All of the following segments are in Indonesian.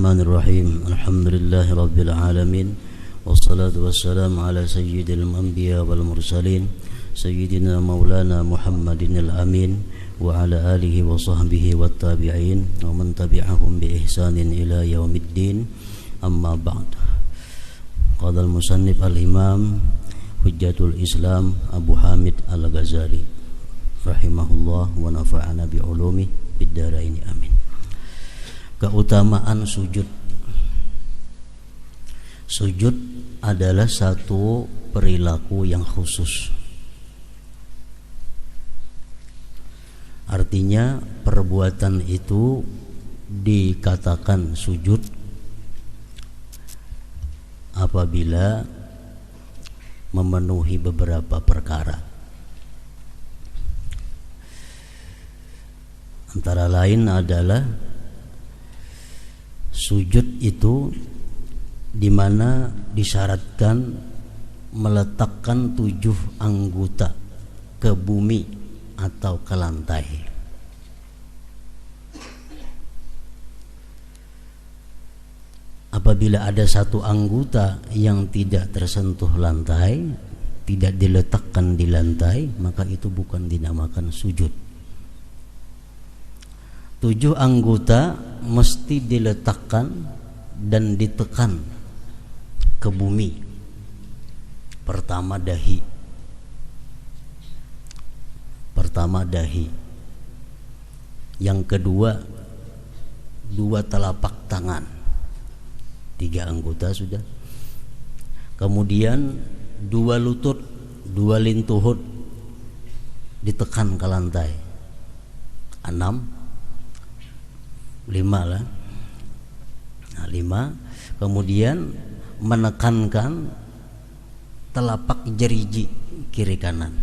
Bismillahirrahmanirrahim. Alhamdulillahi rabbil alamin. Wassalatu wassalamu ala sayyidil anbiya wal mursalin sayyidina maulana Muhammadin al-amin wa ala alihi wa sahbihi wat tabi'in wa man tabi'ahum bi ihsanin ila yaumiddin. Amma ba'd. Qala al-musannif al-imam Hujjatul Islam Abu Hamid Al-Ghazali rahimahullah wa nafa'ana bi ulumi bid darain amin. Keutamaan sujud. Sujud adalah satu perilaku yang khusus. Artinya perbuatan itu dikatakan sujud apabila memenuhi beberapa perkara. Antara lain adalah sujud itu di mana disyaratkan meletakkan 7 anggota ke bumi atau ke lantai. Apabila ada satu anggota yang tidak tersentuh lantai, tidak diletakkan di lantai, maka itu bukan dinamakan sujud. 7 anggota mesti diletakkan dan ditekan ke bumi. Pertama dahi. Yang kedua 2 telapak tangan. 3 anggota sudah. Kemudian 2 lutut, 2 lintuhut ditekan ke lantai. 5 lah. 5. Kemudian menekankan telapak jeriji kiri kanan.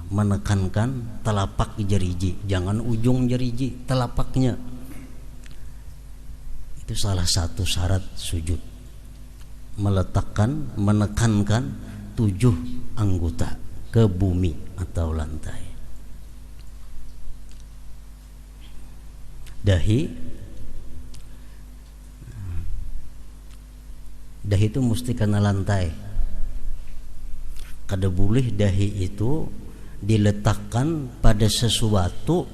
Menekankan telapak jeriji, jangan ujung jeriji, telapaknya. Itu salah satu syarat sujud. Menekankan 7 anggota ke bumi atau lantai. Dahi itu mesti kena lantai. Kada boleh dahi itu diletakkan pada sesuatu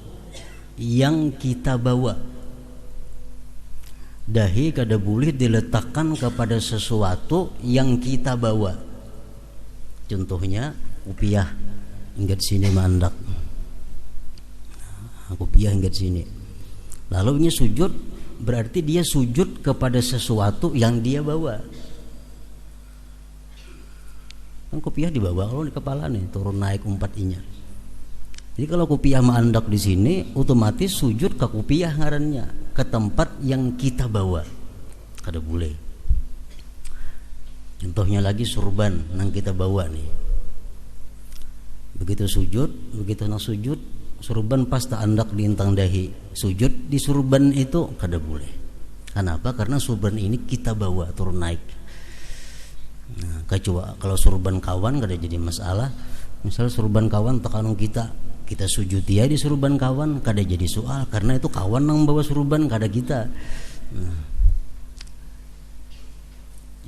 yang kita bawa. Dahi kada boleh diletakkan kepada sesuatu yang kita bawa. Contohnya kupiah ingat sini mandak. Kupiah ingat sini. Lalu ini sujud, berarti dia sujud kepada sesuatu yang dia bawa. Kan kopiah dibawa kalau di kepala nih, turun naik 4 inya. Jadi kalau kopiah mandak di sini, otomatis sujud ke kopiah ngarannya, ke tempat yang kita bawa. Kada boleh. Contohnya lagi surban yang kita bawa nih. Begitu nak sujud, surban pas tak andak diintang dahi, sujud di surban itu kada boleh. Kenapa? Karena surban ini kita bawa turun naik. Nah, kecuali kalau surban kawan kada jadi masalah. Misal surban kawan tekanung kita sujud dia di surban kawan kada jadi soal, karena itu kawan yang bawa surban kada kita. Nah,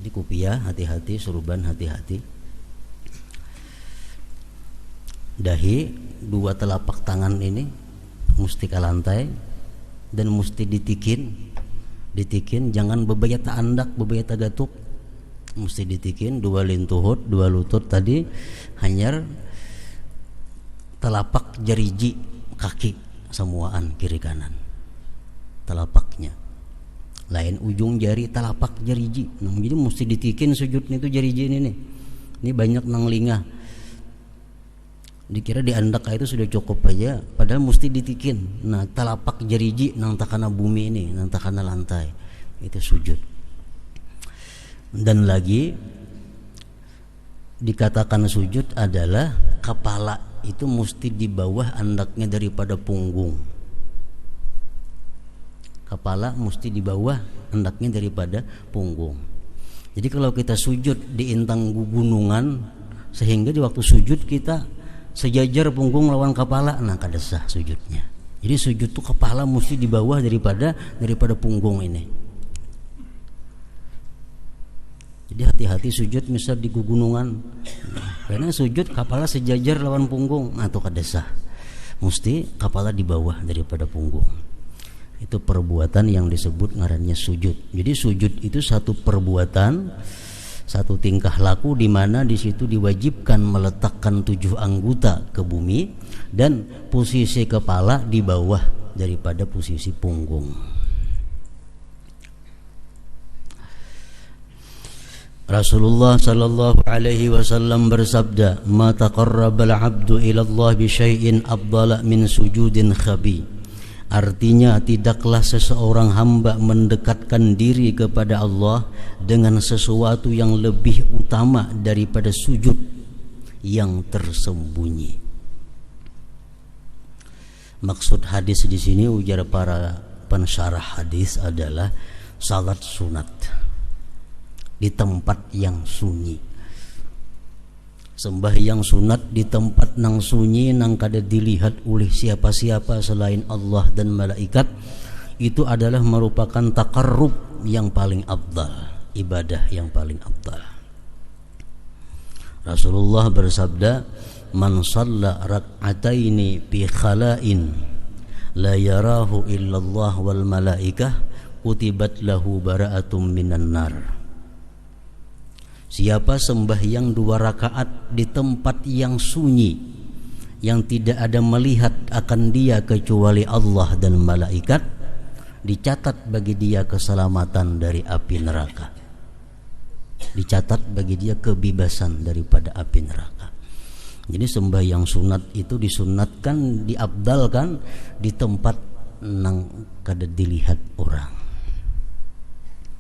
jadi kupiah hati-hati, surban hati-hati. Dahi 2 telapak tangan ini mesti ke lantai dan mesti ditikin, jangan bebayata andak, bebayata gatuk, mesti ditikin. 2 lintuhut, 2 lutut tadi, hanyar telapak jeriji kaki semuaan kiri kanan, telapaknya lain ujung jari telapak jeriji. Nah, jadi mesti ditikin sujudnya itu jeriji ini nih. Ini banyak nang lingah, dikira di andak itu sudah cukup aja, padahal mesti ditikin. Nah, telapak jeriji nang takana bumi ini, nang takana lantai, itu sujud. Dan lagi dikatakan sujud adalah kepala itu mesti di bawah andaknya daripada punggung. Kepala mesti di bawah andaknya daripada punggung. Jadi kalau kita sujud di intang gunungan, sehingga di waktu sujud kita sejajar punggung lawan kepala, nah kada sah sujudnya. Jadi sujud tuh kepala mesti di bawah daripada punggung ini. Jadi hati-hati sujud misal di gunungan, karena sujud kepala sejajar lawan punggung atau kadesah, mesti kepala di bawah daripada punggung. Itu perbuatan yang disebut ngarannya sujud. Jadi sujud itu satu perbuatan, satu tingkah laku di mana di situ diwajibkan meletakkan 7 anggota ke bumi dan posisi kepala di bawah daripada posisi punggung. Rasulullah sallallahu alaihi wasallam bersabda, "Ma taqarrabal 'abdu ila Allah bi syai'in afdala min sujudin khabi." Artinya tidaklah seseorang hamba mendekatkan diri kepada Allah dengan sesuatu yang lebih utama daripada sujud yang tersembunyi. Maksud hadis di sini ujar para pensyarah hadis adalah salat sunat di tempat yang sunyi. Sembahyang sunat di tempat nang sunyi, nang kada dilihat oleh siapa-siapa selain Allah dan malaikat, itu adalah merupakan taqarrub yang paling afdal, ibadah yang paling afdal. Rasulullah bersabda, "Man shalla rak'ataini fi khala'in la yarahu illallah wal malaikah kutibat lahu bara'atum minan nar." Siapa sembahyang 2 rakaat di tempat yang sunyi, yang tidak ada melihat akan dia kecuali Allah dan malaikat, dicatat bagi dia keselamatan dari api neraka, dicatat bagi dia kebebasan daripada api neraka. Jadi sembahyang sunat itu disunatkan, diabdalkan di tempat nang kada dilihat orang.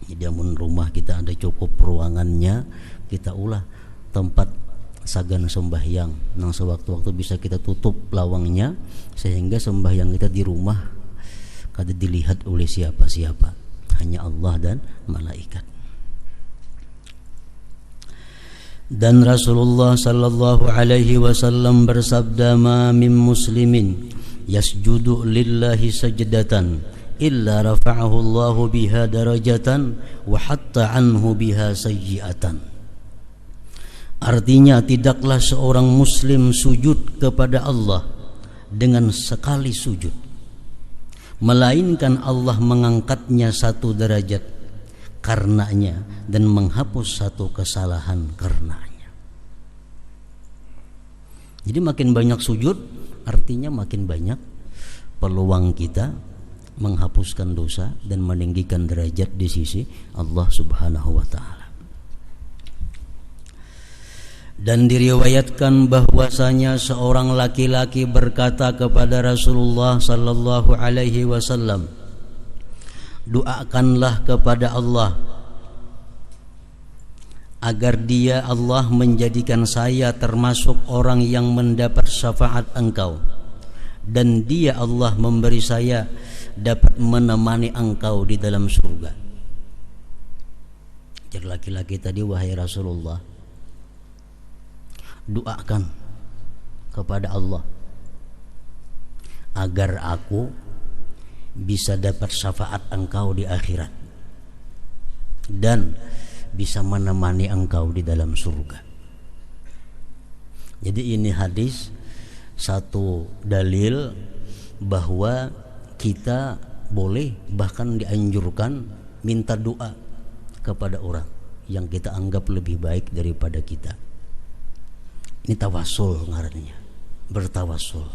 Jadi amun rumah kita ada cukup ruangannya, kita ulah tempat sagan sembahyang nang sewaktu-waktu bisa kita tutup lawangnya sehingga sembahyang kita di rumah kada dilihat oleh siapa-siapa, hanya Allah dan malaikat. Dan Rasulullah sallallahu alaihi wasallam bersabda, "Ma min muslimin yasjudu lillahi sajdatan illa rafa'ahu Allahu biha darajatan wa hatta anhu biha sayyi'atan." Artinya tidaklah seorang muslim sujud kepada Allah dengan sekali sujud, melainkan Allah mengangkatnya 1 derajat karenanya dan menghapus 1 kesalahan karenanya. Jadi makin banyak sujud artinya makin banyak peluang kita menghapuskan dosa dan meninggikan derajat di sisi Allah Subhanahu wa taala. Dan diriwayatkan bahwasanya seorang laki-laki berkata kepada Rasulullah sallallahu alaihi wasallam, "Doakanlah kepada Allah agar dia Allah menjadikan saya termasuk orang yang mendapat syafaat engkau, dan dia Allah memberi saya dapat menemani engkau di dalam surga." Jadi laki-laki tadi, "Wahai Rasulullah, doakan kepada Allah agar aku bisa dapat syafaat engkau di akhirat dan bisa menemani engkau di dalam surga." Jadi ini hadis satu dalil bahwa kita boleh bahkan dianjurkan minta doa kepada orang yang kita anggap lebih baik daripada kita. Ini tawasul ngarannya, bertawasul.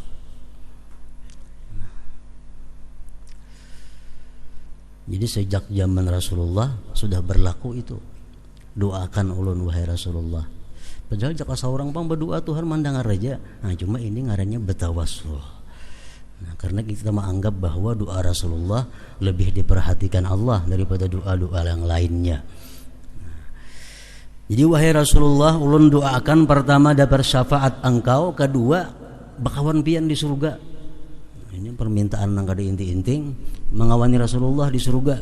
Jadi sejak zaman Rasulullah sudah berlaku itu, doakan ulun wahai Rasulullah. Padahal jika seorang pang berdoa Tuhan mandang raja. Nah, cuma ini ngarannya bertawasul. Nah, karena kita menganggap bahwa doa Rasulullah lebih diperhatikan Allah daripada doa-doa yang lainnya. Jadi wahai Rasulullah, ulun doakan pertama dapat syafaat engkau, kedua bakawan pian di surga. Ini permintaan nang kada inti-inting mengawani Rasulullah di surga.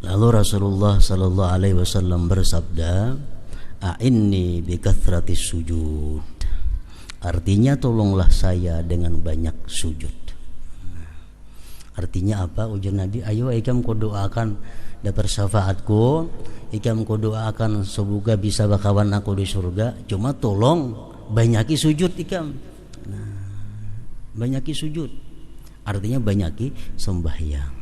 Lalu Rasulullah sallallahu alaihi wasallam bersabda, "A'inni bi kathratis sujud." Artinya tolonglah saya dengan banyak sujud. Artinya apa? Ujar Nabi, ayo ikam kau doakan dapat syafaatku, ikam kau doakan semoga bisa bakawan aku di surga. Cuma tolong banyaki sujud ikam. Nah, banyaki sujud. Artinya banyaki sembahyang.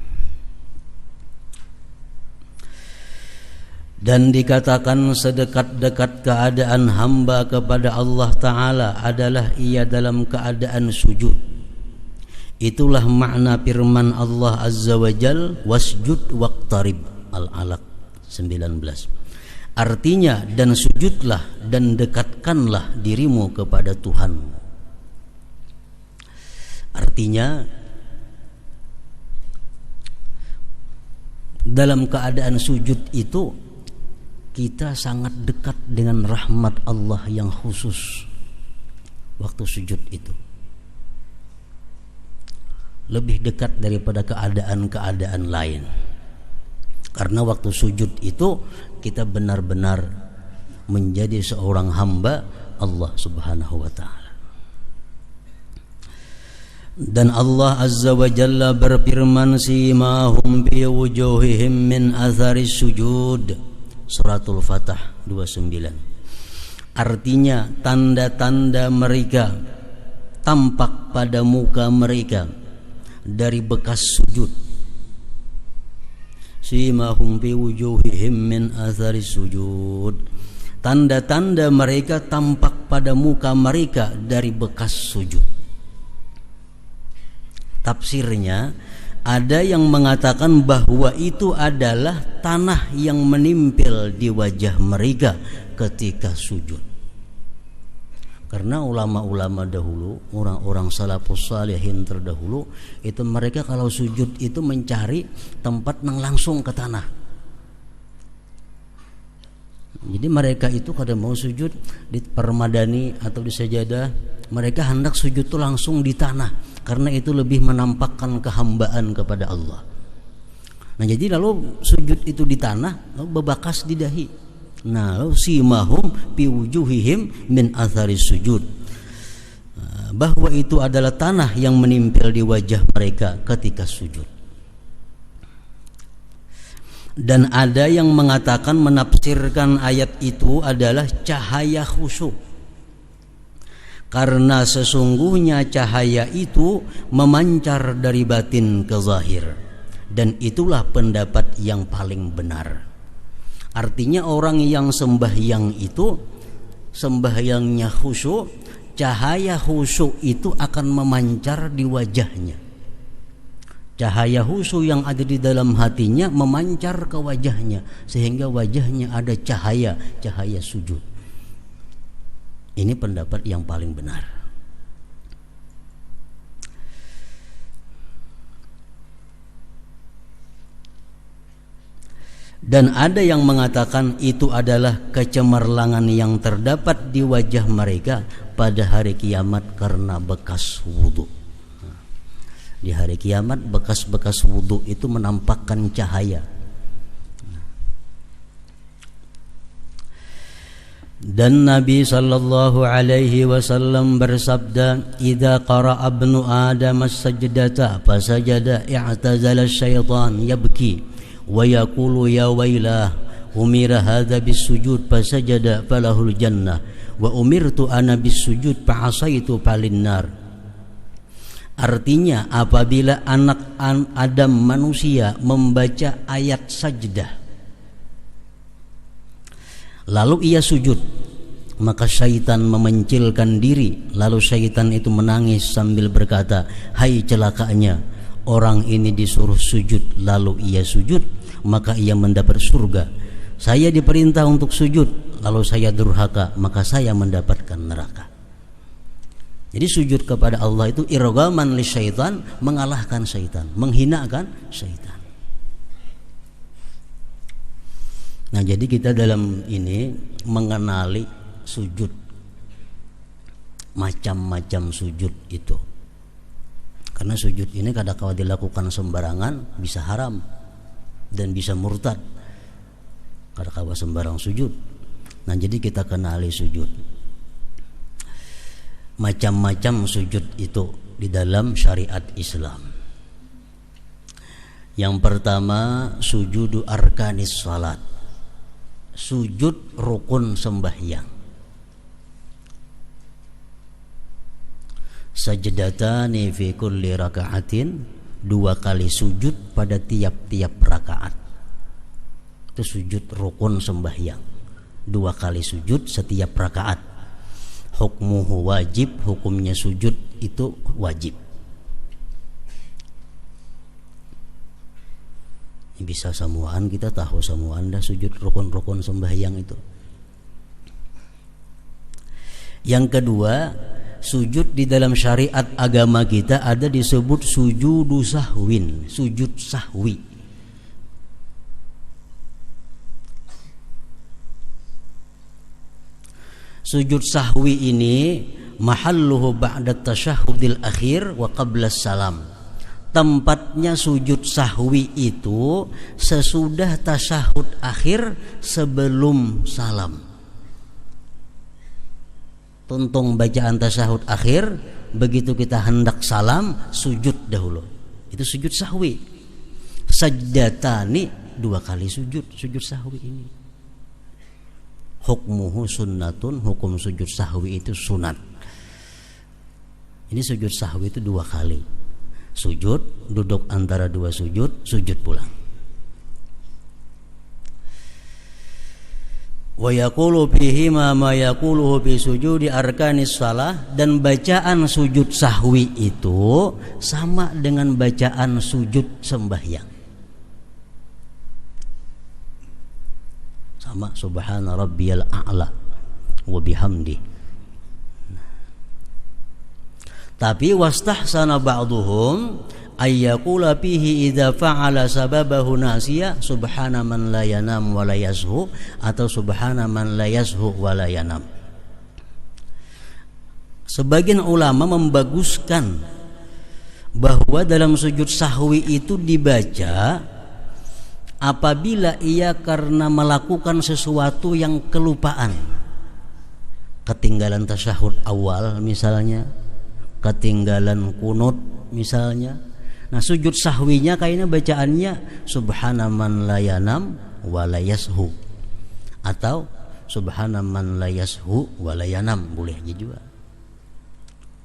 Dan dikatakan sedekat-dekat keadaan hamba kepada Allah Ta'ala adalah ia dalam keadaan sujud. Itulah makna firman Allah Azza wa Jal, wasjud waqtarib, Al-Alaq 19. Artinya, dan sujudlah dan dekatkanlah dirimu kepada Tuhan. Artinya, dalam keadaan sujud itu kita sangat dekat dengan rahmat Allah yang khusus waktu sujud itu. Lebih dekat daripada keadaan-keadaan lain. Karena waktu sujud itu kita benar-benar menjadi seorang hamba Allah Subhanahu wa ta'ala. Dan Allah Azza wa Jalla berfirman, simahum fi wujuhihim min atharis sujud. Suratul Fatah 29. Artinya tanda-tanda mereka tampak pada muka mereka dari bekas sujud. Simahum fi wujuhihim min atharis sujud. Tanda-tanda mereka tampak pada muka mereka dari bekas sujud. Tafsirnya, ada yang mengatakan bahwa itu adalah tanah yang menempel di wajah mereka ketika sujud. Karena ulama-ulama dahulu, orang-orang salafus salihin terdahulu, itu mereka kalau sujud itu mencari tempat yang langsung ke tanah. Jadi mereka itu kalau mau sujud di permadani atau di sajadah, mereka hendak sujud itu langsung di tanah, karena itu lebih menampakkan kehambaan kepada Allah. Nah, jadi lalu sujud itu di tanah, lalu bebakas di dahi. Nah, lalu simahum fi wujuhihim min atharis sujud. Bahwa itu adalah tanah yang menempel di wajah mereka ketika sujud. Dan ada yang mengatakan menafsirkan ayat itu adalah cahaya khusyuk. Karena sesungguhnya cahaya itu memancar dari batin ke zahir, dan itulah pendapat yang paling benar. Artinya orang yang sembahyang itu sembahyangnya khusyuk, cahaya khusyuk itu akan memancar di wajahnya. Cahaya khusyuk yang ada di dalam hatinya memancar ke wajahnya, sehingga wajahnya ada cahaya sujud. Ini pendapat yang paling benar. Dan ada yang mengatakan itu adalah kecemerlangan yang terdapat di wajah mereka pada hari kiamat karena bekas wudhu. Di hari kiamat bekas-bekas wudhu itu menampakkan cahaya. Dan Nabi sallallahu alaihi wasallam bersabda, "Idza qara'a ibnu Adam as-sajdata fasajada i'tazala asy-syaitan yabki wa yaqulu ya wailah umira hadza bis-sujud fasajada falahul jannah wa umirtu ana bis-sujud fa'asaitu falin nar." Artinya, apabila anak Adam manusia membaca ayat sajdah lalu ia sujud, maka syaitan memencilkan diri. Lalu syaitan itu menangis sambil berkata, "Hai celakanya, orang ini disuruh sujud lalu ia sujud, maka ia mendapat surga. Saya diperintah untuk sujud, lalu saya durhaka, maka saya mendapatkan neraka." Jadi sujud kepada Allah itu irghaman li syaitan, mengalahkan syaitan, menghinakan syaitan. Nah, jadi kita dalam ini mengenali sujud, macam-macam sujud itu. Karena sujud ini kadang-kala dilakukan sembarangan bisa haram dan bisa murtad. Kadang-kala sembarang sujud. Nah, jadi kita kenali sujud. Macam-macam sujud itu di dalam syariat Islam. Yang pertama sujudu arkanis salat, sujud rukun sembahyang. Sajdatani fi kulli raka'atin, 2 kali sujud pada tiap-tiap rakaat. Itu sujud rukun sembahyang, 2 kali sujud setiap rakaat. Hukmuhu wajib, hukumnya sujud itu wajib. Bisa samuaan, kita tahu samuaan dah sujud rukun-rukun sembahyang itu. Yang kedua, sujud di dalam syariat agama kita ada disebut sujudu sahwin, sujud sahwi. Sujud sahwi ini mahalluhu ba'da tasyahhudil akhir wa qabla salam. Tempatnya sujud sahwi itu sesudah tasyahud akhir, sebelum salam. Tuntung bacaan tasyahud akhir, begitu kita hendak salam, sujud dahulu. Itu sujud sahwi. Sajdatani, 2 kali sujud sahwi ini. Hukmuhu sunnatun, hukum sujud sahwi itu sunat. Ini sujud sahwi itu 2 kali. Sujud, duduk antara 2 sujud, sujud pulang. Wa yaqulu fihi ma yaquluhu fi sujudi arkanis shalah, dan bacaan sujud sahwi itu sama dengan bacaan sujud sembahyang. Sama, subhana rabbiyal a'la wa bihamdi. Tapi wastahsana ba'duhum ayyaqula fihi idza fa'ala sababahu nasiya subhana man la yanam wa la yazhu, atau subhana man la yazhu wa la yanam. Sebagian ulama membaguskan bahwa dalam sujud sahwi itu dibaca apabila ia karena melakukan sesuatu yang kelupaan, ketinggalan tasyahud awal misalnya, ketinggalan kunut misalnya. Nah, sujud sahwinya kayaknya bacaannya subhana man la yanam wa la yashu, atau subhana man la yashu wa la yanam, boleh aja juga.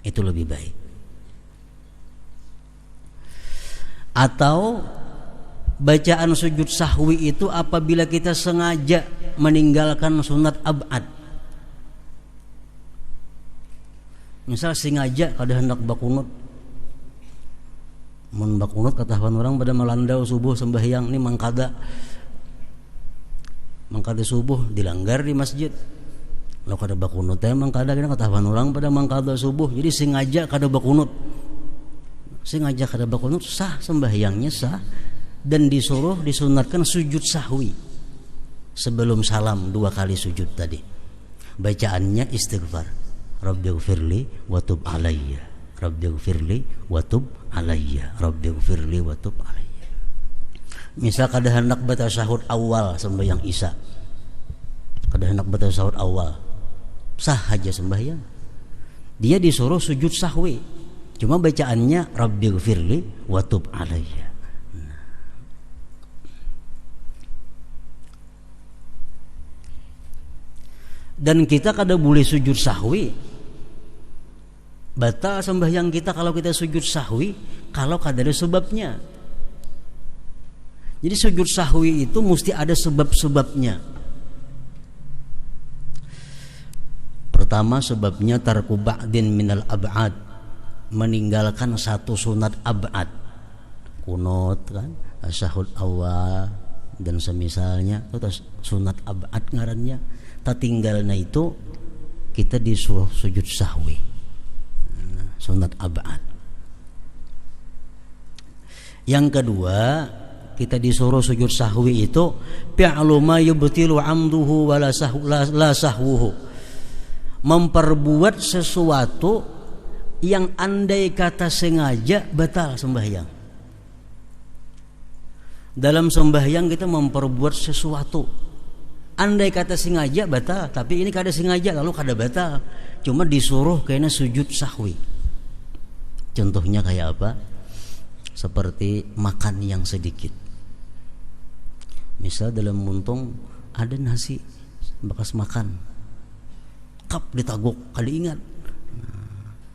Itu lebih baik. Atau bacaan sujud sahwi itu apabila kita sengaja meninggalkan sunat ab'ad. Misal sengaja kada hendak bakunut, mun bakunut katahuan orang pada melandau subuh sembahyang ini mangkada subuh dilanggar di masjid. Lo kada bakunut teh mangkada kena katahuan orang pada mangkada subuh, jadi sengaja kada bakunut. Sengaja kada bakunut sah, sembahyangnya sah, dan disunatkan sujud sahwi sebelum salam, 2 kali sujud tadi. Bacaannya istighfar, Rabbighfirli wa tub alayya, Rabbighfirli wa tub alayya, Rabbighfirli wa tub alayya. Misal kada hendak baca tasyahud awal sembahyang Isya, kada hendak baca tasyahud awal, sah aja sembahyang. Dia disuruh sujud sahwi, cuma bacaannya Rabbighfirli wa tub alayya. Dan kita kada boleh sujud sahwi, batal sembahyang kita kalau kita sujud sahwi kalau kada ada sebabnya. Jadi sujud sahwi itu mesti ada sebab-sebabnya. Pertama, sebabnya tarku ba'din minal ab'ad, meninggalkan satu sunat ab'ad, kunut kan, tasyahud awal dan semisalnya, itu sunat ab'ad ngarannya. Tatinggalna itu kita disuruh sujud sahwi, sunat ab'ad. Yang kedua, kita disuruh sujud sahwi itu fi'lu ma yubtilu 'amduhu wa la sahwuhu, memperbuat sesuatu yang andai kata sengaja batal sembahyang. Dalam sembahyang kita memperbuat sesuatu, andai kata sengaja batal, tapi ini kada sengaja lalu kada batal, cuma disuruh kena sujud sahwi. Contohnya kayak apa? seperti makan yang sedikit. Misal dalam muntung ada nasi bekas makan, kap ditaguk, kali ingat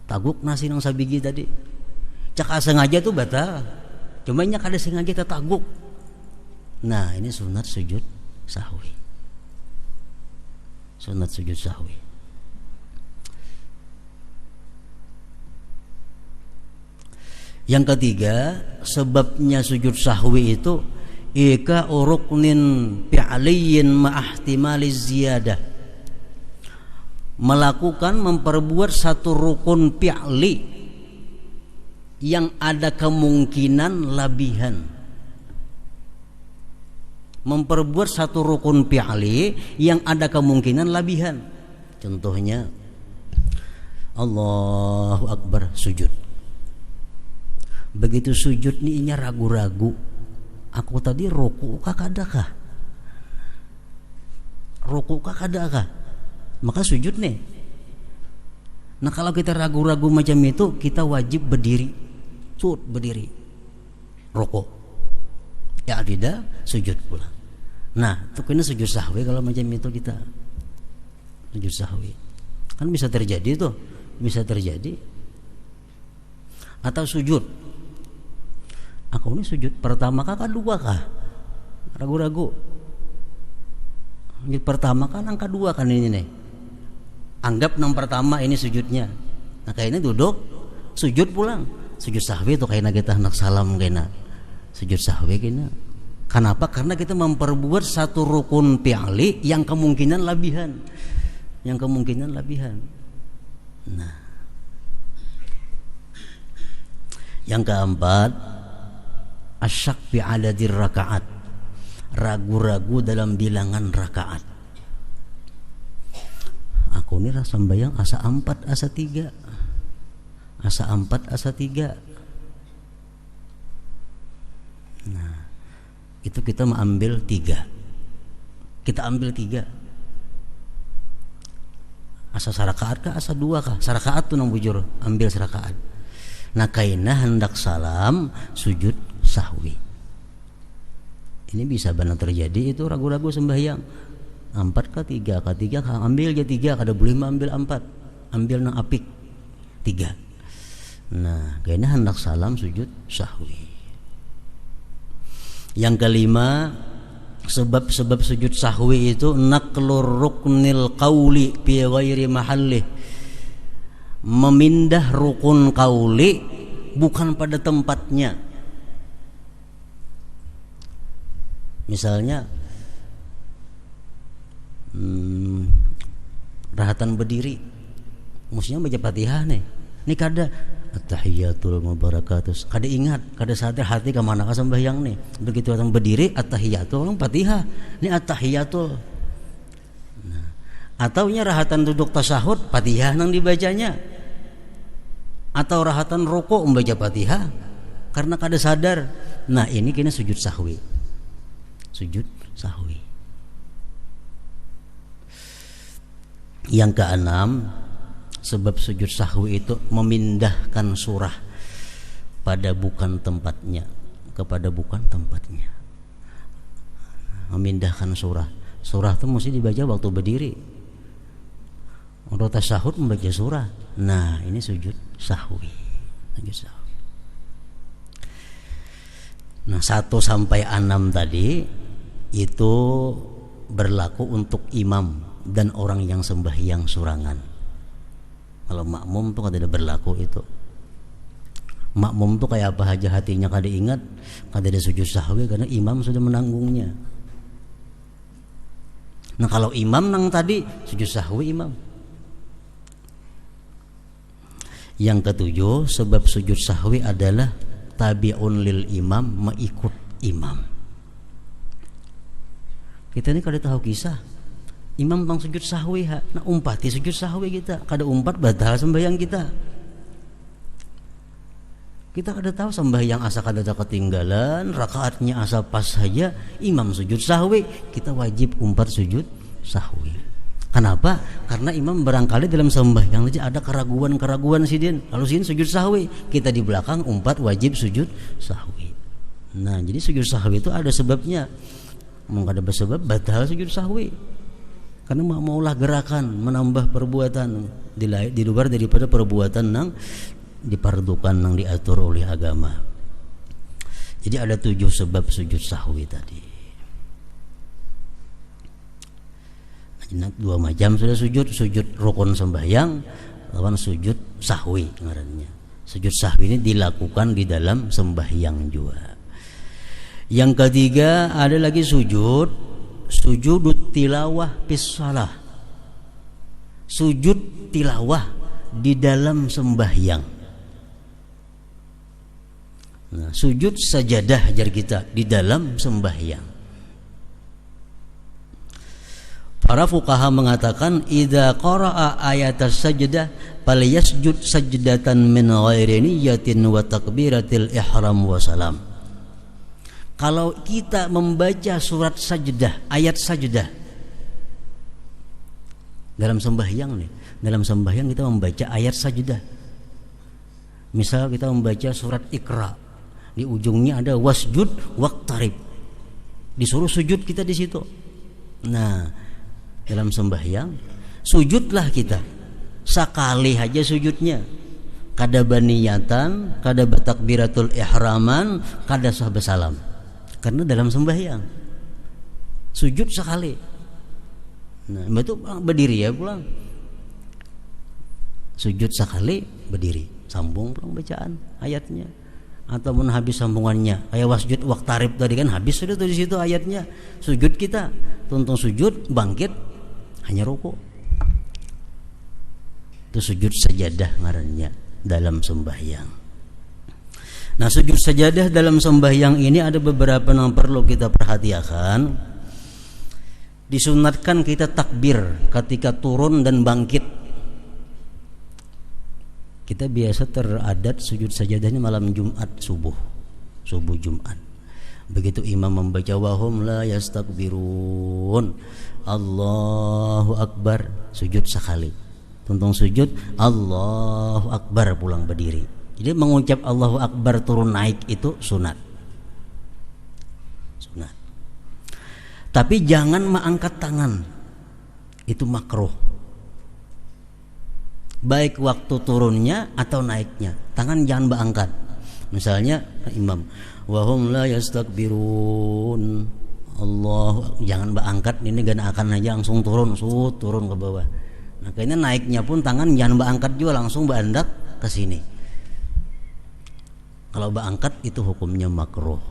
taguk nasi nang sabigi tadi, cak sengaja tuh batal, cuma nya kada sengaja taguk. Nah ini sunat sujud sahwi, sunat sujud sahwi. Yang ketiga, sebabnya sujud sahwi itu ika ruknin fi'liyin ma'ahtimali ziyadah, melakukan memperbuat satu rukun fi'li yang ada kemungkinan labihan. Memperbuat satu rukun fi'li yang ada kemungkinan labihan. Contohnya Allahu Akbar sujud. Begitu sujud nih inya ragu-ragu, aku tadi ruku kah kadakah? Ruku kah kadakah? Maka sujud nih. Nah kalau kita ragu-ragu macam itu, kita wajib berdiri, berdiri, ruku. Ya tidak, sujud pula. Nah itu kena sujud sahwi kalau macam itu kita sujud sahwi. Kan bisa terjadi tuh, bisa terjadi. Atau sujud, aku ini sujud pertama kah kedua kah? Ragu-ragu. Sujud pertama kah nang kedua kan ini nih. Anggap nang pertama ini sujudnya. Nah kayaknya duduk, sujud pulang. Sujud sahwi itu kayaknya kita hendak salam kayaknya. Sujud sahwi kayaknya. Kenapa? Karena kita memperbuat satu rukun fi'li yang kemungkinan labihan. Yang kemungkinan labihan. Nah. Yang keempat, asyak fi adadir rakaat, ragu-ragu dalam bilangan rakaat. Aku ini rasa sembahyang asa 4 asa 3, asa 4 asa 3. Nah itu kita mengambil 3, kita ambil 3. Asa sarakaat kah asa 2 kah? Sarakaat tuh nang bujur, ambil sarakaat. Nah kaina hendak salam sujud sahwi. Ini bisa benar terjadi itu ragu-ragu sembahyang 4 ke 3 ke 3 kah, ambil aja 3, kada boleh ambil 4, ambil nang apik 3. Nah kaina hendak salam sujud sahwi. Yang kelima, sebab-sebab sujud sahwi itu naqlur ruknil qauli fi ghairi mahallih, memindah rukun qauli bukan pada tempatnya. Misalnya rahatan berdiri, mestinya baca Fatihah nih. Ini kada at-tahiyatul mubarakatus, kada ingat, kada sadar hati ke mana ka sembahyang nih. Begitu orang berdiri at-tahiyatul, orang Fatihah. Ini at-tahiyatul. Nah, atau nya rahatan duduk tasyahud, Fatihah nang dibacanya. Atau rahatan rukuk membaca Fatihah karena kada sadar. Nah, ini kena sujud sahwi. Sujud sahwi. Yang keenam, sebab sujud sahwi itu memindahkan surah pada bukan tempatnya, kepada bukan tempatnya. Memindahkan surah. Surah itu mesti dibaca waktu berdiri. Untuk tasyahud membaca surah. Nah, ini sujud sahwi. Sujud sahwi. Nah, 1 sampai 6 tadi itu berlaku untuk imam dan orang yang sembahyang surangan. Kalau makmum tuh kada berlaku itu. Makmum tuh kayak apa aja hatinya kada ingat, kada ada sujud sahwi karena imam sudah menanggungnya. Nah kalau imam nang tadi sujud sahwi imam. Yang ketujuh, sebab sujud sahwi adalah tabi'un lil imam, mengikut imam. Kita ini kada tahu kisah imam bang sujud sahwi ha, nah umpati sujud sahwi kita, kada umpat batal sembahyang kita. Kita kada tahu sembahyang asa kada ada ketinggalan, rakaatnya asa pas saja, imam sujud sahwi, kita wajib umpat sujud sahwi. Kenapa? Karena imam barangkali dalam sembahyang aja ada keraguan sidin, lalu sidin sujud sahwi, kita di belakang umpat wajib sujud sahwi. Nah, jadi sujud sahwi itu ada sebabnya. Mau ada sebab batal sujud sahwi. Karena maulah gerakan menambah perbuatan di luar daripada perbuatan yang dipardukan yang diatur oleh agama. Jadi ada 7 sebab sujud sahwi tadi. Nah, 2 macam sudah sujud rukun sembahyang lawan sujud sahwi ngarannya. Sujud sahwi ini dilakukan di dalam sembahyang juga. Yang ketiga ada lagi sujud tilawah fis shalah. Sujud tilawah di dalam sembahyang. Nah, sujud sajadah ajar kita di dalam sembahyang. Para fuqaha mengatakan idza qara'a ayatas sajdah falyasjud sajdatan min ghairi niyyatin wa takbiratil ihram wa salam. Kalau kita membaca surat sajdah, ayat sajdah dalam sembahyang nih, dalam sembahyang kita membaca ayat sajdah. Misal kita membaca surat Iqra, di ujungnya ada wasjud waqtarib. Disuruh sujud kita di situ. Nah, dalam sembahyang sujudlah kita sekali aja sujudnya, kada baniyatan, kada batakbiratul ihraman, kada sahba salam, karena dalam sembahyang sujud sekali. Nah, itu berdiri ya pulang, sujud sekali berdiri, sambung pulang bacaan ayatnya, ataupun habis sambungannya kayak wasjud waqtarib tadi kan habis sudah tuh di situ ayatnya. Sujud kita tuntung sujud bangkit hanya rukuk. Itu sujud sajadah ngarannya dalam sembahyang. Nah, sujud sajadah dalam sembahyang ini ada beberapa yang perlu kita perhatikan. Disunatkan kita takbir ketika turun dan bangkit. Kita biasa teradat sujud sajadah ini malam Jumat subuh Jumat. Begitu imam membaca wahum la yastakbirun, Allahu Akbar, sujud sekali. Tuntung sujud Allahu Akbar pulang berdiri. Jadi mengucap Allahu Akbar turun naik itu sunat. Tapi jangan mengangkat tangan. Itu makruh. Baik waktu turunnya atau naiknya, tangan jangan berangkat. Misalnya imam wahum la yastakbirun, Allah, jangan berangkat, ini gak akan aja langsung turun ke bawah. Nah, kayaknya naiknya pun tangan jangan berangkat juga, langsung berandak ke sini. Kalau berangkat itu hukumnya makruh.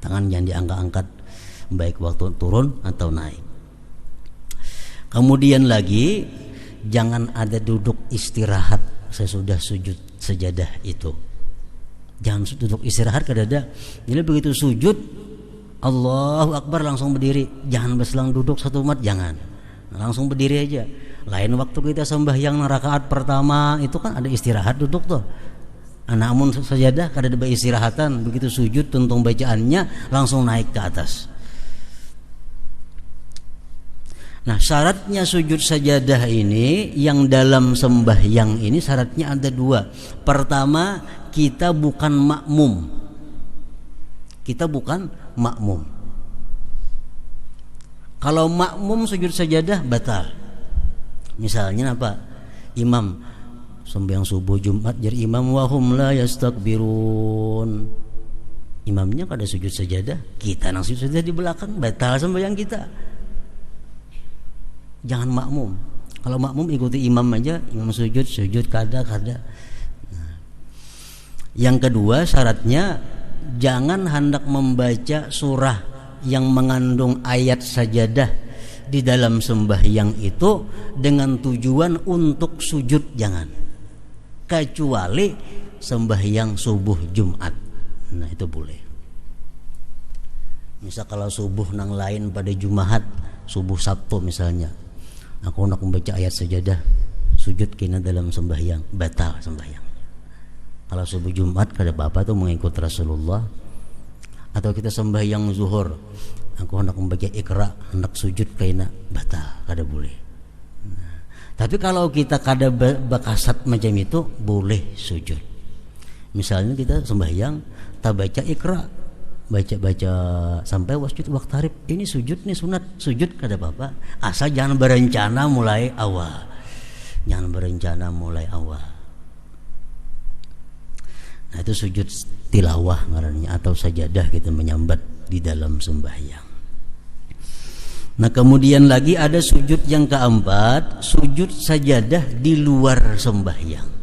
Tangan jangan diangkat-angkat baik waktu turun atau naik. Kemudian lagi jangan ada duduk istirahat sesudah sujud sajadah itu. Jangan duduk istirahat kadada. Jadi begitu sujud Allahu Akbar langsung berdiri. Jangan berselang duduk satu mat, jangan. Langsung berdiri aja. Lain waktu kita sembahyang rakaat pertama itu kan ada istirahat duduk tuh. Namun sajadah kada ada istirahatan, begitu sujud tuntung bacaannya langsung naik ke atas. Nah, syaratnya sujud sajadah ini yang dalam sembahyang ini syaratnya ada 2. Pertama, kita bukan makmum. Kalau makmum sujud sajadah batal. Misalnya apa? Imam sembahyang subuh Jumat jadi imam wahum la yastakbirun. Imamnya kada sujud sajadah, kita nang sujud sajadah di belakang, batal sembahyang kita. Jangan makmum. Kalau makmum ikuti imam aja, imam sujud kada. Nah, yang kedua syaratnya jangan hendak membaca surah yang mengandung ayat sajadah di dalam sembahyang itu dengan tujuan untuk sujud, jangan. Kecuali sembahyang subuh Jumat. Nah, itu boleh. Misal kalau subuh nang lain pada Jumat, subuh Sabtu misalnya, aku nak membaca ayat sajadah, sujud kena dalam sembahyang, batal sembahyang. Kalau subuh Jumat kada apa-apa tuh mengikut Rasulullah. Atau kita sembahyang zuhur, aku hendak membaca Iqra, hendak sujud kaina batal, kada boleh. Nah, tapi kalau kita kada bakasat macam itu boleh sujud. Misalnya kita sembahyang tak baca Iqra, baca sampai wasjud waqtarib, ini sujud nih sunat, sujud kada apa-apa, asal jangan berencana mulai awal. Jangan berencana mulai awal. Nah itu sujud tilawah ngarannya, atau sajadah kita menyambat di dalam sembahyang. Nah kemudian lagi ada sujud yang keempat, sujud sajadah di luar sembahyang.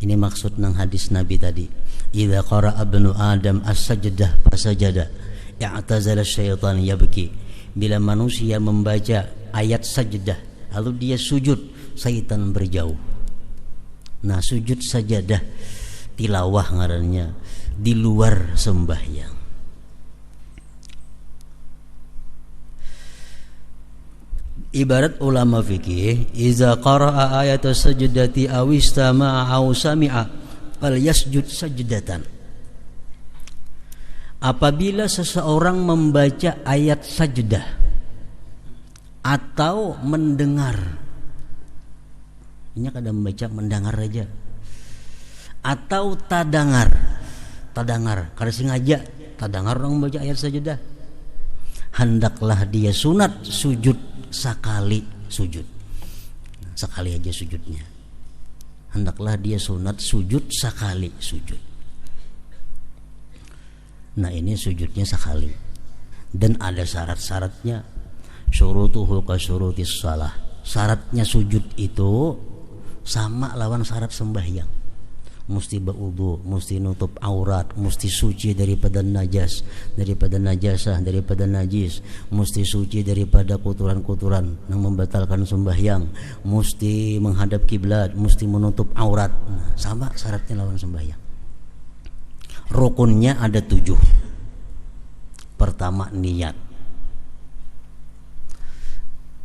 Ini maksud nang hadis Nabi tadi, idza qara'a ibnu adam as-sajdah fasajada i'tazala syaitan yabki. Bila manusia membaca ayat sajdah lalu dia sujud, syaitan berjauh. Nah sujud sajadah tilawah ngarannya di luar sembahyang. Ibarat ulama fikih, iza qara'a ayata sajdati aw istama'a aw sami'a fal yasjud sajdatan. Apabila seseorang membaca ayat sajdah atau mendengar, ini kadang membaca mendengar aja, atau tadangar kada sengaja tadangar orang membaca ayat sajdah, hendaklah dia sunat sujud sekali sujud, sekali aja sujudnya. Hendaklah dia sunat sujud sekali sujud. Nah ini sujudnya sekali, dan ada syarat-syaratnya. Syurutuhu ka syurutis shalah. Syaratnya sujud itu sama lawan syarat sembahyang. Mesti berwudu, mesti nutup aurat, mesti suci daripada najas, daripada najasah, daripada najis, mesti suci daripada kotoran-kotoran yang membatalkan sembahyang, mesti menghadap kiblat, mesti menutup aurat. Nah, sama syaratnya lawan sembahyang. Rukunnya ada 7. Pertama niat,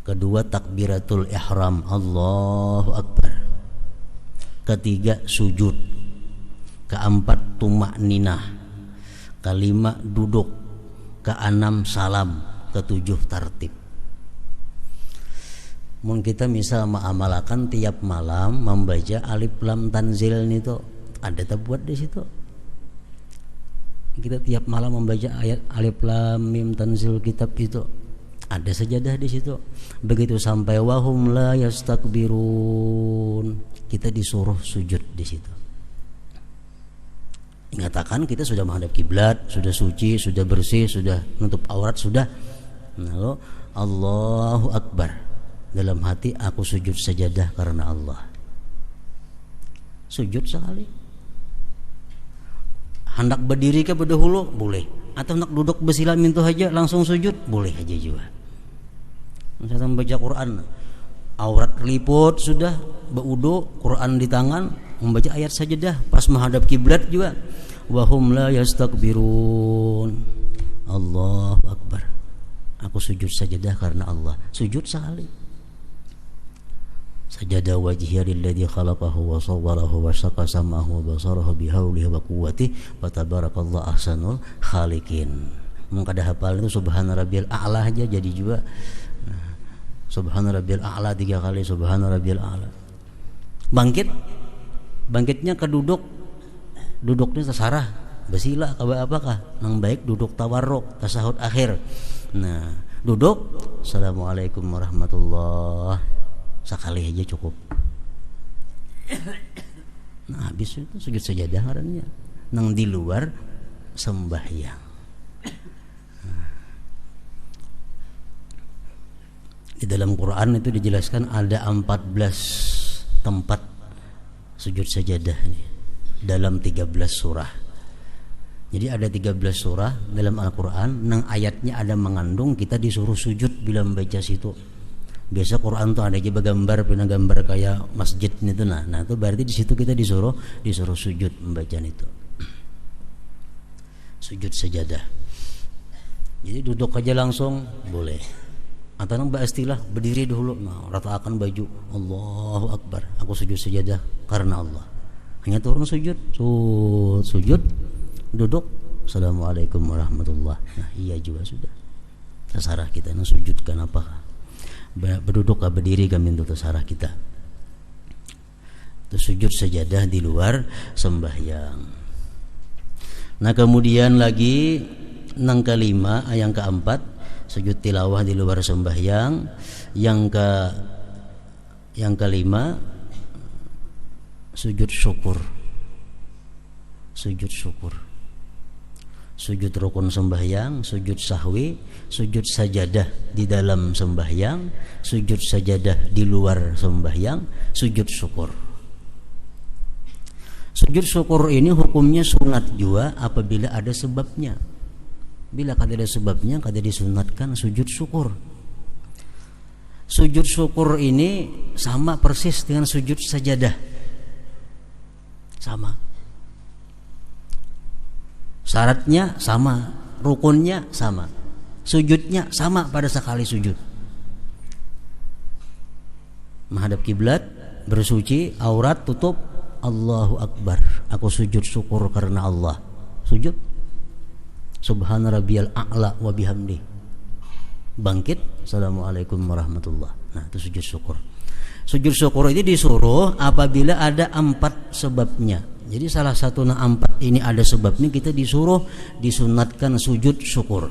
kedua takbiratul ihram, Allahu Akbar, ketiga sujud, keempat tumakninah, kelima duduk, keenam salam, ketujuh tartib. Mun kita misal mengamalkan tiap malam membaca alif lam tanzil itu, ada tak buat di situ. Kita tiap malam membaca ayat alif lam mim tanzil kitab itu, ada sajadah di situ. Begitu sampai wahum la yastakbirun, kita disuruh sujud di situ. Ingatakan kita sudah menghadap kiblat, sudah suci, sudah bersih, sudah nutup aurat, sudah. Lalu Allahu Akbar, dalam hati aku sujud sajadah karena Allah. Sujud sekali. Hendak berdiri ke berdahulu boleh, atau hendak duduk bersila mintu aja langsung sujud boleh aja juga. Misalnya membaca Quran, aurat liput sudah, berwudu, Quran di tangan, membaca ayat sajadah pas menghadap kiblat juga. Wahum la yastakbirun, Allahu Akbar, aku sujud sajadah karena Allah. Sujud sekali. Sajada wajhiya lilladzi khalaqahu wa sawwarahu wa syaqa sam'ahu wa basarahu bihaulihi wa quwwatihi wa tabarakallahu ahsanul khaliqin. Mungkin kada hafal itu subhana rabbiyal a'la aja jadi juga. Subhana rabbiyal a'la 3 kali, subhana rabbiyal a'la. Bangkitnya ke duduknya tasarah, basila kaba apakah? Nang baik duduk tawarruk, tasahud akhir. Nah, duduk, assalamualaikum warahmatullahi, sekali aja cukup. Nah, habis itu sujud sajadah ngarannya nang di luar sembahyang. Di dalam Quran itu dijelaskan ada 14 tempat sujud sajadah ini dalam 13 surah. Jadi ada 13 surah dalam Al-Quran nang ayatnya ada mengandung kita disuruh sujud bila membaca situ. Biasa Quran tuh ada aja gambar kayak masjid itu, nah itu berarti di situ kita disuruh sujud membaca itu. Sujud sajadah. Jadi duduk aja langsung boleh. Atau nang istilah berdiri dulu, nah ratakan baju, Allahu Akbar, aku sujud sajadah karena Allah. Hanya turun sujud, duduk, assalamualaikum warahmatullah. Nah iya juga sudah. Tasarah kita nu sujudkan apa? Berduduk atau berdiri kami untuk tasarah kita. Itu sujud sajadah di luar sembahyang. Nah kemudian lagi yang kelima, yang keempat, sujud tilawah di luar sembahyang. Yang kelima, sujud syukur. Sujud syukur. Sujud rukun sembahyang, sujud sahwi, sujud sajadah di dalam sembahyang, sujud sajadah di luar sembahyang, sujud syukur. Sujud syukur ini hukumnya sunat juga apabila ada sebabnya. Bila kada ada sebabnya, kada disunatkan sujud syukur. Sujud syukur ini sama persis dengan sujud sajadah. Sama. Syaratnya sama, rukunnya sama, sujudnya sama pada sekali sujud. Menghadap kiblat, bersuci, aurat tutup, Allahu Akbar. Aku sujud syukur karena Allah. Sujud. Subhana rabbiyal a'la wa bihamdi. Bangkit, Assalamualaikum warahmatullah. Nah, itu sujud syukur. Sujud syukur ini disuruh apabila ada 4 sebabnya. Jadi salah satu 4 ini ada sebabnya, kita disuruh disunatkan sujud syukur.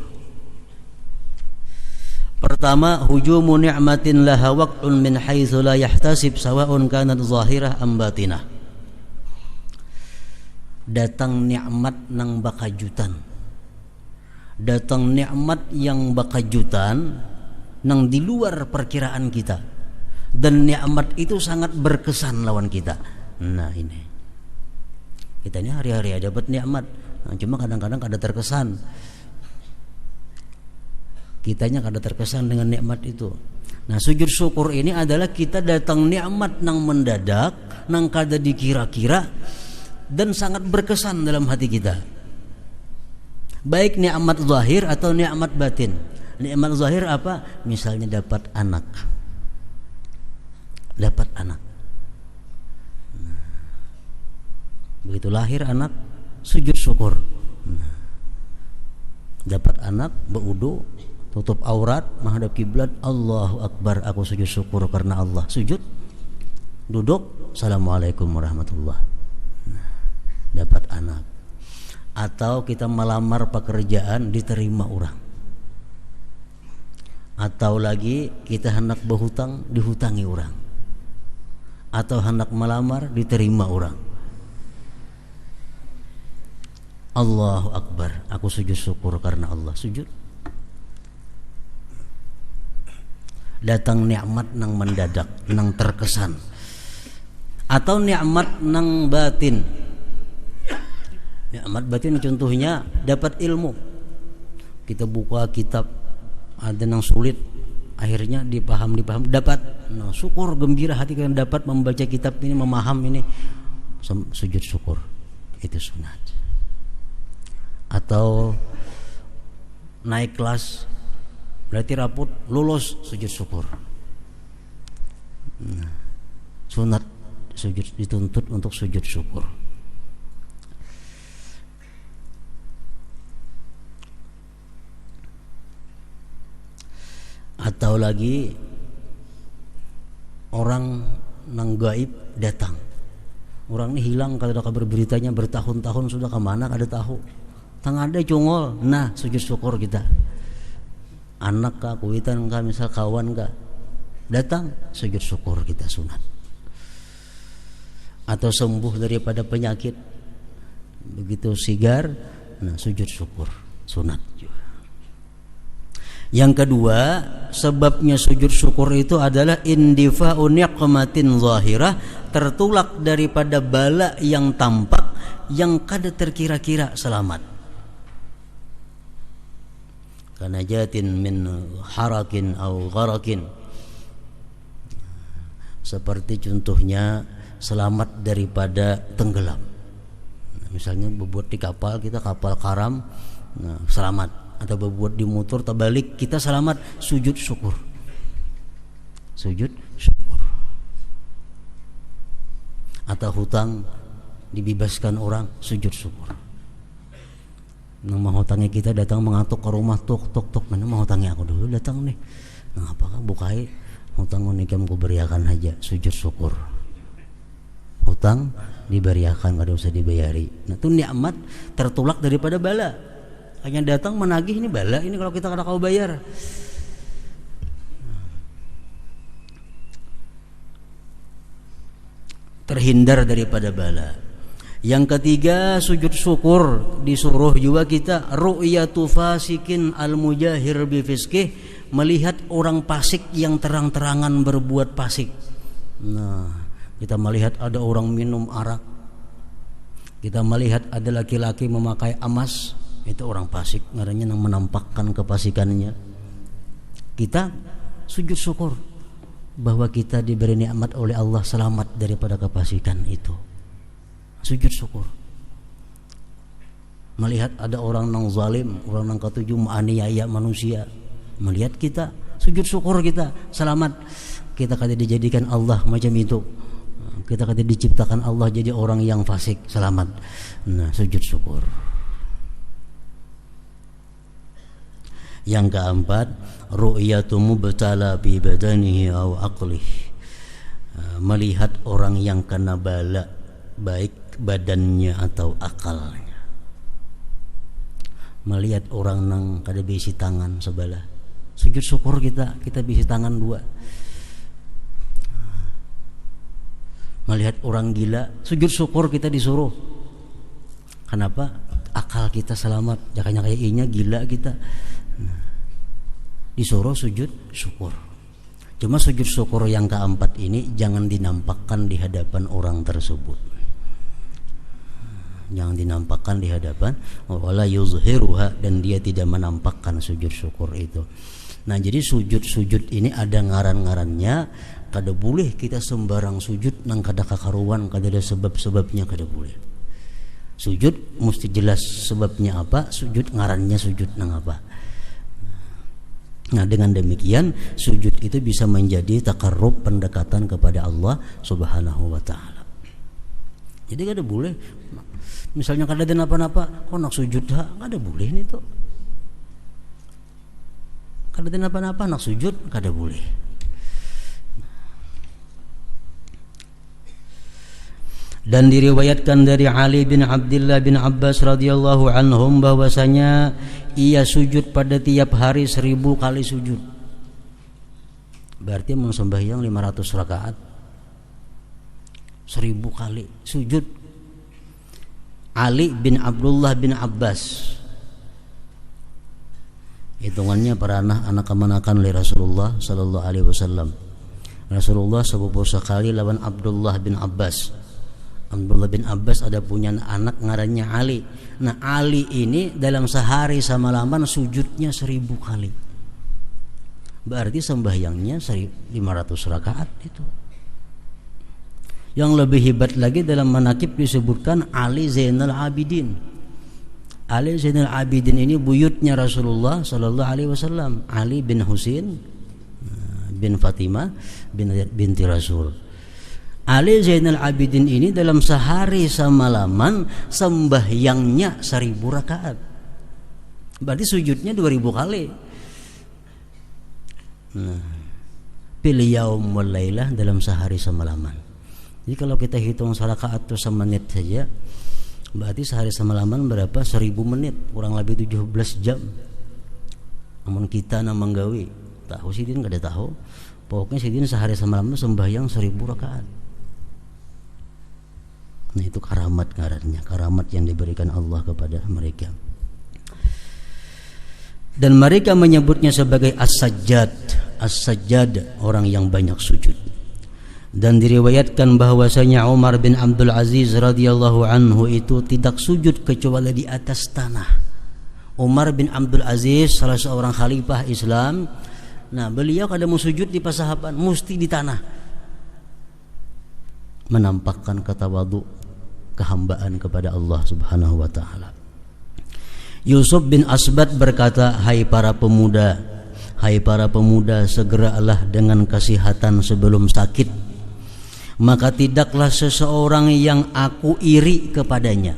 Pertama, hujumu ni'matin laha waqtun min haitsu la yahtasib sawa'un kanat zahirah am batinah. Datang nikmat nang bakajutan. Datang nikmat yang bakajutan nang di luar perkiraan kita. Dan nikmat itu sangat berkesan lawan kita. Nah ini. Kita ini hari-hari dapat nikmat, cuma kadang-kadang kada terkesan. Kitanya kada terkesan dengan nikmat itu. Nah, sujud syukur ini adalah kita datang nikmat nang mendadak, nang kada dikira-kira dan sangat berkesan dalam hati kita. Baik nikmat zahir atau nikmat batin. Nikmat zahir apa? Misalnya dapat anak. Dapat anak. Begitu lahir anak, sujud syukur. Dapat anak, berwudu, tutup aurat, menghadap kiblat, Allahu Akbar, aku sujud syukur karena Allah. Sujud, duduk, Assalamualaikum warahmatullah. Dapat anak. Atau kita melamar pekerjaan, diterima orang. Atau lagi kita hendak berhutang, dihutangi orang. Atau hendak melamar, diterima orang. Allahu Akbar, aku sujud syukur karena Allah. Sujud. Datang nikmat nang mendadak, nang terkesan. Atau nikmat nang batin. Nikmat batin contohnya dapat ilmu. Kita buka kitab, ada nang sulit, akhirnya dipaham, dapat. Nah, syukur, gembira hati kalian dapat membaca kitab ini, memaham ini. Sujud syukur. Itu sunat. Atau naik kelas, berarti raput, lulus, sujud syukur. Nah, sunat sujud, dituntut untuk sujud syukur. Atau lagi orang nang gaib datang. Orang ini hilang, kalau ada kabar beritanya bertahun-tahun sudah, kemana kada tahu. Tang ada cungol, nah sujud syukur kita. Anak kah, kuitan kah, misal kawan kah, datang, sujud syukur kita, sunat. Atau sembuh daripada penyakit, begitu sigar, nah sujud syukur, sunat juga. Yang kedua, sebabnya sujud syukur itu adalah indifa'u niqmatin zahirah, tertolak daripada bala yang tampak, yang kada terkira-kira selamat. Kanajatin min harakin au gharakin. Seperti contohnya selamat daripada tenggelam. Misalnya berbuat di kapal, kita kapal karam, nah, selamat. Atau berbuat di motor terbalik, kita selamat, sujud syukur. Sujud syukur. Atau hutang dibebaskan orang, sujud syukur. Nang mahutangnya kita datang mengatuk ke rumah, tuk tuk tuk, mana mahutangnya aku dulu datang nih. Nah apakah bukai hutang unikam ku beriakan aja, sujud syukur. Hutang diberiakan, kada usah dibayari. Nah itu nikmat tertolak daripada bala. Hanya datang menagih, ini bala ini kalau kita kada kau bayar. Terhindar daripada bala. Yang ketiga, sujud syukur disuruh juga kita ru'yatu fasikin al-mujahir bi fiskih, melihat orang fasik yang terang-terangan berbuat fasik. Nah, kita melihat ada orang minum arak. Kita melihat ada laki-laki memakai emas, itu orang fasik, ngarannya yang menampakkan kefasikannya. Kita sujud syukur bahwa kita diberi nikmat oleh Allah, selamat daripada kefasikan itu. Sujud syukur. Melihat ada orang nang zalim, orang nang ketujuh menganiaya manusia, melihat kita, sujud syukur kita selamat. Kita kada dijadikan Allah macam itu. Kita kada diciptakan Allah jadi orang yang fasik, selamat. Nah, sujud syukur. Yang keempat, ru'yatu mubtala bi badanihi aw aqlih. Melihat orang yang kena bala, baik badannya atau akalnya. Melihat orang nang kada bisi tangan sebelah, sujud syukur kita bisi tangan dua. Melihat orang gila, sujud syukur kita disuruh. Kenapa? Akal kita selamat, jangan kayaknya gila kita. Disuruh sujud syukur. Cuma sujud syukur yang keempat ini jangan dinampakkan di hadapan orang tersebut. Jangan dinampakkan di hadapan, wala yuzhiruha, dan dia tidak menampakkan sujud syukur itu. Nah, jadi sujud-sujud ini ada ngaran-ngarannya. Kada boleh kita sembarang sujud nang kada kakaruan, kada ada sebab-sebabnya, kada boleh. Sujud mesti jelas sebabnya apa, sujud ngarannya sujud nang apa. Nah, dengan demikian sujud itu bisa menjadi takarrub, pendekatan kepada Allah Subhanahu wa taala. Jadi kada boleh misalnya kada ada napa-napa kok nak sujud ha, kada boleh nih tuh. Kada ada napa-napa nak sujud kada boleh. Dan diriwayatkan dari Ali bin Abdullah bin Abbas radhiyallahu anhum bahwasanya ia sujud pada tiap hari 1000 kali sujud. Berarti sembahyang 500 rakaat 1000 kali sujud. Ali bin Abdullah bin Abbas, hitungannya para anak kemanakan oleh Rasulullah sallallahu alaihi wasallam. Rasulullah sepupu sekali lawan Abdullah bin Abbas. Abdullah bin Abbas ada punya anak ngarannya Ali. Nah, Ali ini dalam sehari semalaman sujudnya 1000 kali. Berarti sembahyangnya 500 rakaat itu. Yang lebih hebat lagi dalam manaqib disebutkan Ali Zainal Abidin. Ali Zainal Abidin ini buyutnya Rasulullah sallallahu alaihi wasallam, Ali bin Husain bin Fatimah binti Rasul. Ali Zainal Abidin ini dalam sehari semalaman sembahyangnya 1000 rakaat. Berarti sujudnya 2000 kali. Nah, bil yaum wal lailah, dalam sehari semalaman. Jadi kalau kita hitung rakaat itu semenit saja, berarti sehari semalaman berapa? 1000 menit, kurang lebih 17 jam. Namun kita nang menggawi, tahu sidin kada tahu. Pokoknya sidin sehari semalaman sembahyang 1000 rakaat. Nah, itu karamat ngarannya, karamat yang diberikan Allah kepada mereka. Dan mereka menyebutnya sebagai as-sajjad. As-sajjad, orang yang banyak sujud. Dan diriwayatkan bahwasanya Umar bin Abdul Aziz radhiyallahu anhu itu tidak sujud kecuali di atas tanah. Umar bin Abdul Aziz salah seorang khalifah Islam. Nah, beliau kada mau sujud di pasahaban, mesti di tanah. Menampakkan ketawadu, kehambaan kepada Allah Subhanahu wa taala. Yusuf bin Asbat berkata, hai para pemuda, segeralah dengan kesehatan sebelum sakit, maka tidaklah seseorang yang aku iri kepadanya.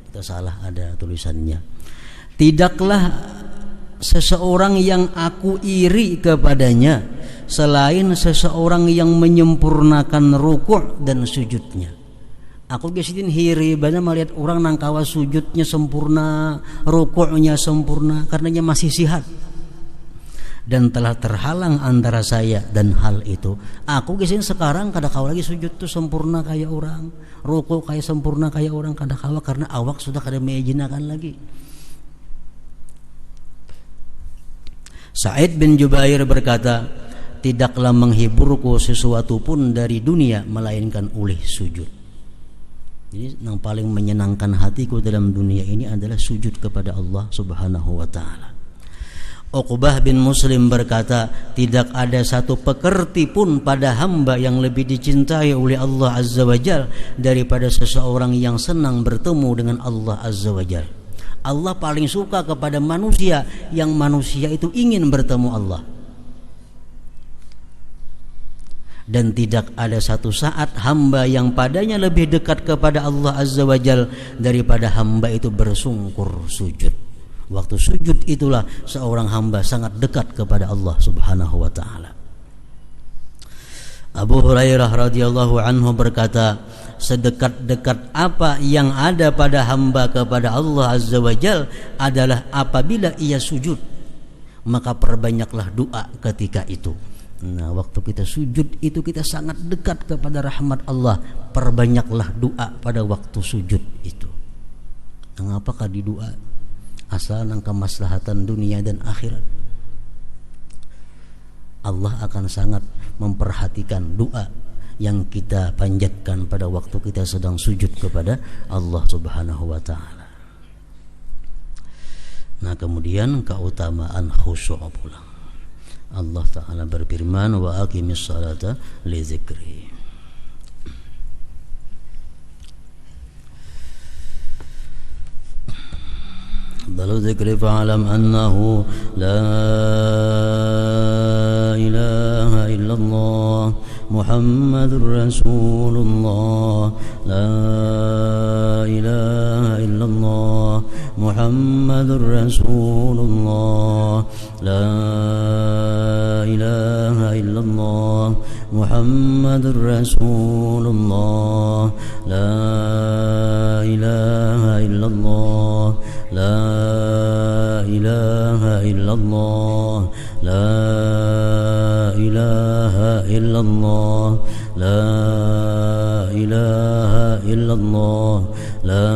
Kita salah ada tulisannya. Tidaklah seseorang yang aku iri kepadanya selain seseorang yang menyempurnakan rukuk dan sujudnya. Aku gesidin hiri bana melihat orang nangkawa sujudnya sempurna, rukuknya sempurna, karenanya masih sihat. Dan telah terhalang antara saya dan hal itu. Aku gesin sekarang kada kawa lagi sujud tuh sempurna kayak orang, rukuk kayak sempurna kayak orang, kada kawa karena awak sudah kada meyakinakan lagi. Sa'id bin Jubair berkata, tidaklah menghiburku sesuatu pun dari dunia melainkan oleh sujud. Jadi yang paling menyenangkan hatiku dalam dunia ini adalah sujud kepada Allah Subhanahu wa taala. Uqbah bin Muslim berkata, tidak ada satu pekerti pun pada hamba yang lebih dicintai oleh Allah Azza wa Jalla daripada seseorang yang senang bertemu dengan Allah Azza wa Jalla. Allah paling suka kepada manusia yang manusia itu ingin bertemu Allah. Dan tidak ada satu saat hamba yang padanya lebih dekat kepada Allah Azza wa Jalla daripada hamba itu bersungkur sujud. Waktu sujud itulah seorang hamba sangat dekat kepada Allah Subhanahu wa taala. Abu Hurairah radhiyallahu anhu berkata, sedekat-dekat apa yang ada pada hamba kepada Allah Azza wa Jalla adalah apabila ia sujud, maka perbanyaklah doa ketika itu. Nah, waktu kita sujud itu kita sangat dekat kepada rahmat Allah. Perbanyaklah doa pada waktu sujud itu. Mengapakah di doa? Asal nang kemaslahatan dunia dan akhirat. Allah akan sangat memperhatikan doa yang kita panjatkan pada waktu kita sedang sujud kepada Allah Subhanahu wa taala. Nah, kemudian keutamaan khusyuk pula. Allah taala berfirman, wa aqimis salata li dzikri. Dalam dzikri fa'alam annahu la ilaha illallah Muhammadur Rasulullah, la ilaha illallah Muhammadur Rasulullah, la ilaha illallah Muhammadur Rasulullah, la ilaha illallah, la ilaha illallah, la ilaha illallah, la ilaha illallah, la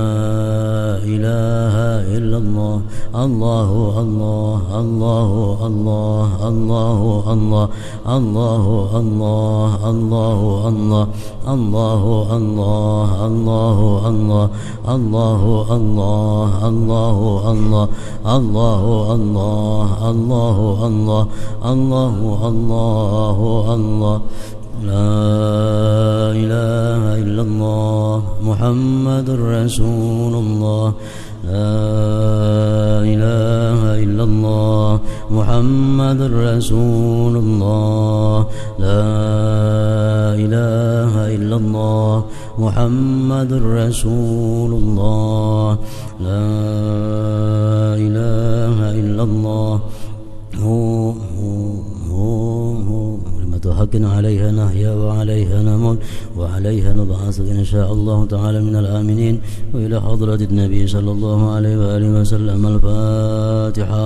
ilaha illallah. Allahu Allah, Allahu Allah, Allahu Allah, Allahu Allah, Allahu Allah, Allahu Allah, Allahu Allah, Allahu Allah, Allahu Allah, Allahu Allah, Allahu Allah, Allahu Allahu Allah. La ilaha illallah Muhammadur Rasulullah, la ilaha illallah Muhammadur Rasulullah, la ilaha illallah Muhammadur Rasulullah, la ilaha illallah حق عليها نحيا وعليها نموت وعليها نبعث إن شاء الله تعالى من الآمنين. وإلى حضرة النبي صلى الله عليه وآله وسلم. الفاتحة.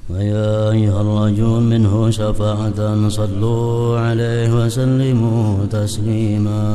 ويا أيها الرجل منه شفاعة صلوا عليه وسلموا تسليما.